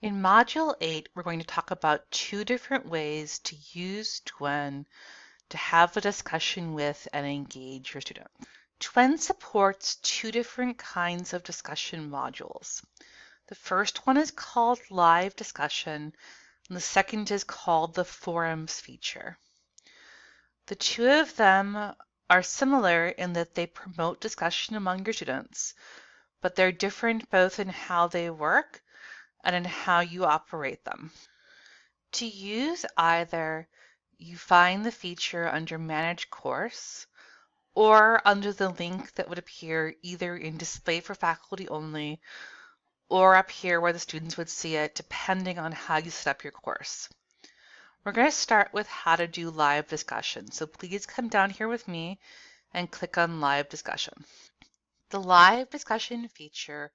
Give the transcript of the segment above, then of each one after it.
In Module 8, we're going to talk about two different ways to use TWEN to have a discussion with and engage your students. TWEN supports two different kinds of discussion modules. The first one is called Live Discussion, and the second is called the Forums feature. The two of them are similar in that they promote discussion among your students, but they're different both in how they work and in how you operate them. To use either, you find the feature under Manage Course or under the link that would appear either in Display for Faculty Only or up here where the students would see it, depending on how you set up your course. We're going to start with how to do live discussion. So please come down here with me and click on Live Discussion. The Live Discussion feature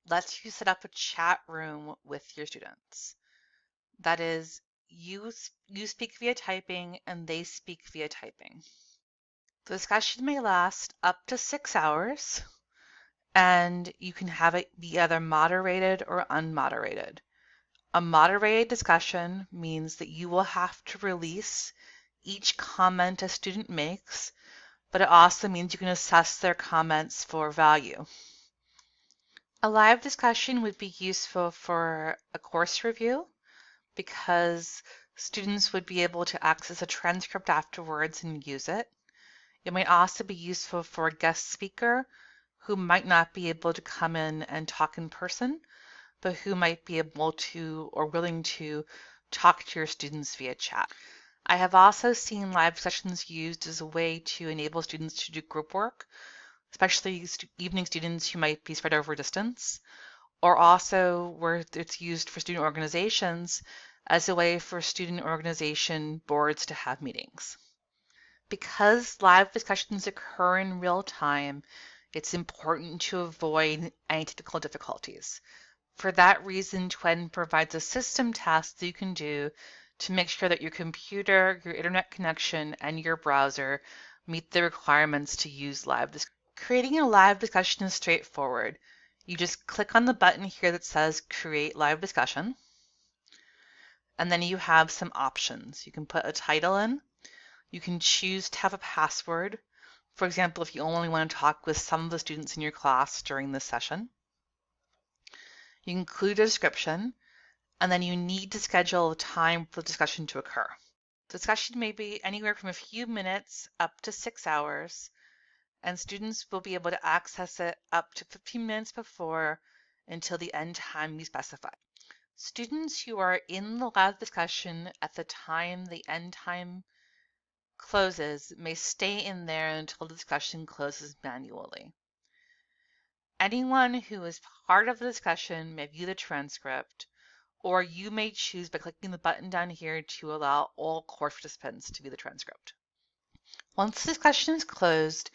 lets you set up a chat room with your students. That is, you speak via typing and they speak via typing. The discussion may last up to 6 hours, and you can have it be either moderated or unmoderated. A moderated discussion means that you will have to release each comment a student makes, but it also means you can assess their comments for value. A live discussion would be useful for a course review because students would be able to access a transcript afterwards and use it. It might also be useful for a guest speaker who might not be able to come in and talk in person, but who might be able to or willing to talk to your students via chat. I have also seen live sessions used as a way to enable students to do group work, especially evening students who might be spread over distance, or also where it's used for student organizations as a way for student organization boards to have meetings. Because live discussions occur in real time, it's important to avoid any technical difficulties. For that reason, TWEN provides a system test that you can do to make sure that your computer, your internet connection, and your browser meet the requirements to use live discussion. Creating a live discussion is straightforward. You just click on the button here that says Create Live Discussion, and then you have some options. You can put a title in. You can choose to have a password. For example, if you only want to talk with some of the students in your class during this session. You include a description, and then you need to schedule a time for the discussion to occur. The discussion may be anywhere from a few minutes up to 6 hours, and students will be able to access it up to 15 minutes before until the end time you specify. Students who are in the live discussion at the time the end time closes may stay in there until the discussion closes manually. Anyone who is part of the discussion may view the transcript, or you may choose by clicking the button down here to allow all course participants to view the transcript. Once the discussion is closed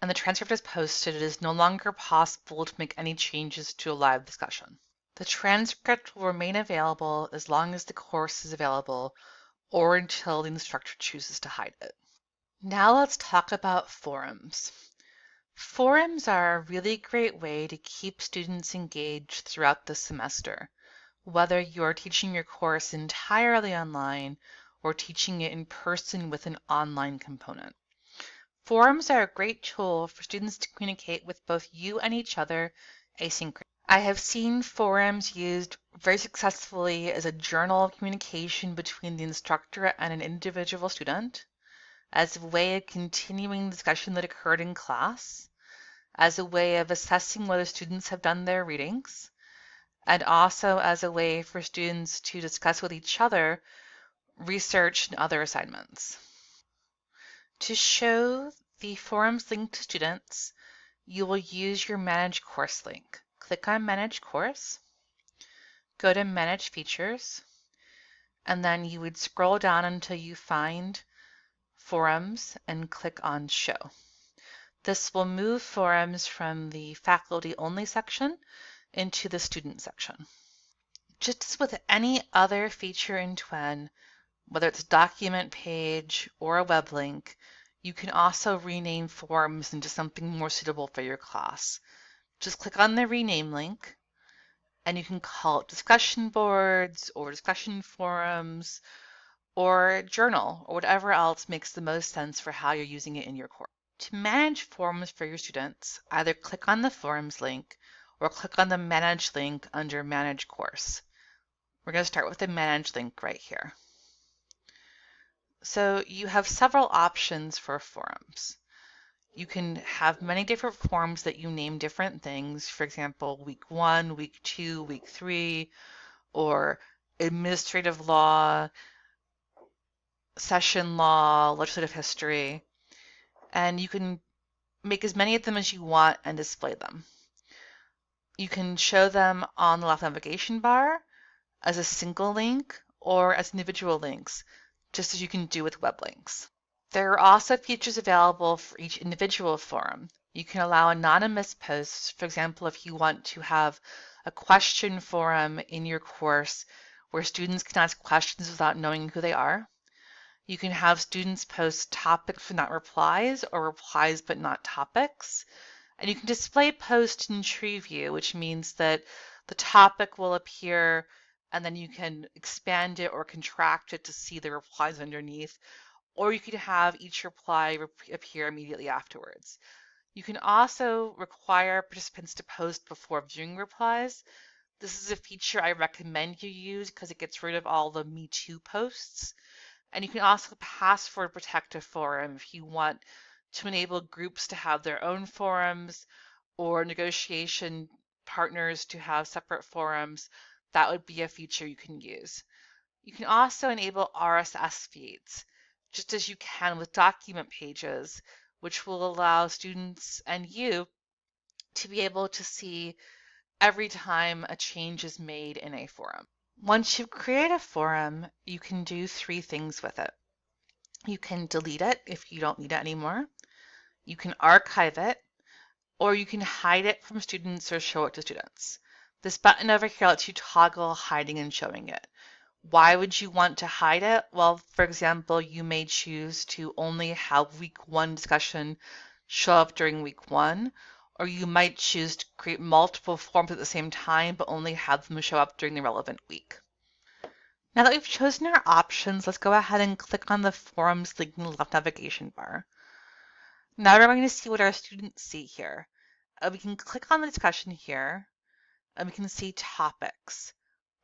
and the transcript is posted, it is no longer possible to make any changes to a live discussion. The transcript will remain available as long as the course is available or until the instructor chooses to hide it. Now let's talk about forums. Forums are a really great way to keep students engaged throughout the semester, whether you're teaching your course entirely online or teaching it in person with an online component. Forums are a great tool for students to communicate with both you and each other asynchronously. I have seen forums used very successfully as a journal of communication between the instructor and an individual student, as a way of continuing the discussion that occurred in class, as a way of assessing whether students have done their readings, and also as a way for students to discuss with each other research and other assignments. To show the forums link to students, you will use your Manage Course link. Click on Manage Course, go to Manage Features, and then you would scroll down until you find Forums and click on Show. This will move forums from the faculty only section into the student section. Just as with any other feature in TWEN, whether it's a document page or a web link, you can also rename forums into something more suitable for your class. Just click on the rename link, and you can call it discussion boards or discussion forums or journal or whatever else makes the most sense for how you're using it in your course. To manage forums for your students, either click on the forums link or click on the manage link under manage course. We're going to start with the manage link right here. So you have several options for forums. You can have many different forums that you name different things. For example, week 1, week 2, week 3, or administrative law, session law, legislative history, and you can make as many of them as you want and display them. You can show them on the left navigation bar as a single link or as individual links, just as you can do with web links. There are also features available for each individual forum. You can allow anonymous posts. For example, if you want to have a question forum in your course where students can ask questions without knowing who they are. You can have students post topics but not replies, or replies but not topics. And you can display posts in tree view, which means that the topic will appear and then you can expand it or contract it to see the replies underneath, or you could have each reply appear immediately afterwards. You can also require participants to post before viewing replies. This is a feature I recommend you use because it gets rid of all the Me Too posts. And you can also password protect a forum if you want to enable groups to have their own forums or negotiation partners to have separate forums. That would be a feature you can use. You can also enable RSS feeds, just as you can with document pages, which will allow students and you to be able to see every time a change is made in a forum. Once you create a forum, you can do 3 things with it. You can delete it if you don't need it anymore. You can archive it, or you can hide it from students or show it to students. This button over here lets you toggle hiding and showing it. Why would you want to hide it? Well, for example, you may choose to only have week 1 discussion show up during week 1, or you might choose to create multiple forms at the same time, but only have them show up during the relevant week. Now that we've chosen our options, let's go ahead and click on the forums link in the left navigation bar. Now we're going to see what our students see here. We can click on the discussion here, and we can see topics.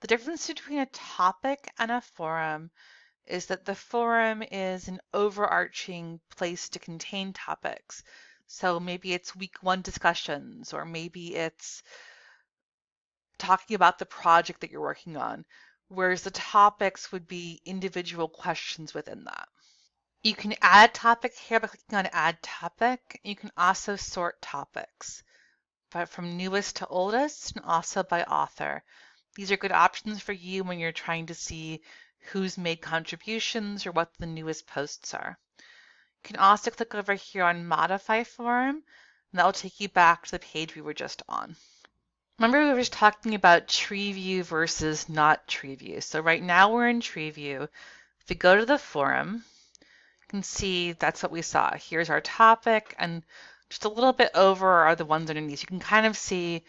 The difference between a topic and a forum is that the forum is an overarching place to contain topics. So maybe it's week 1 discussions, or maybe it's talking about the project that you're working on, whereas the topics would be individual questions within that. You can add a topic here by clicking on Add Topic. You can also sort topics, but from newest to oldest and also by author. These are good options for you when you're trying to see who's made contributions or what the newest posts are. You can also click over here on Modify Forum, and that will take you back to the page we were just on. Remember we were just talking about tree view versus not tree view. So right now we're in tree view. If we go to the forum, you can see that's what we saw. Here's our topic, and just a little bit over are the ones underneath. You can kind of see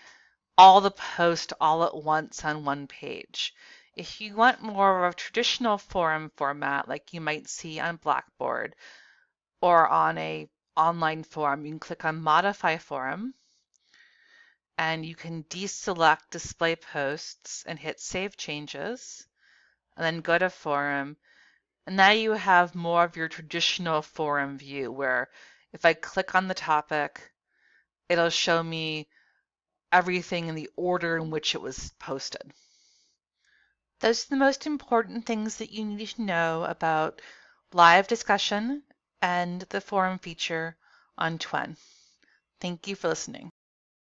all the posts all at once on one page. If you want more of a traditional forum format, like you might see on Blackboard or on a online forum, you can click on Modify Forum, and you can deselect Display Posts and hit Save Changes, and then go to Forum. And now you have more of your traditional forum view, where if I click on the topic, it'll show me everything in the order in which it was posted. Those are the most important things that you need to know about live discussion and the forum feature on TWEN. Thank you for listening.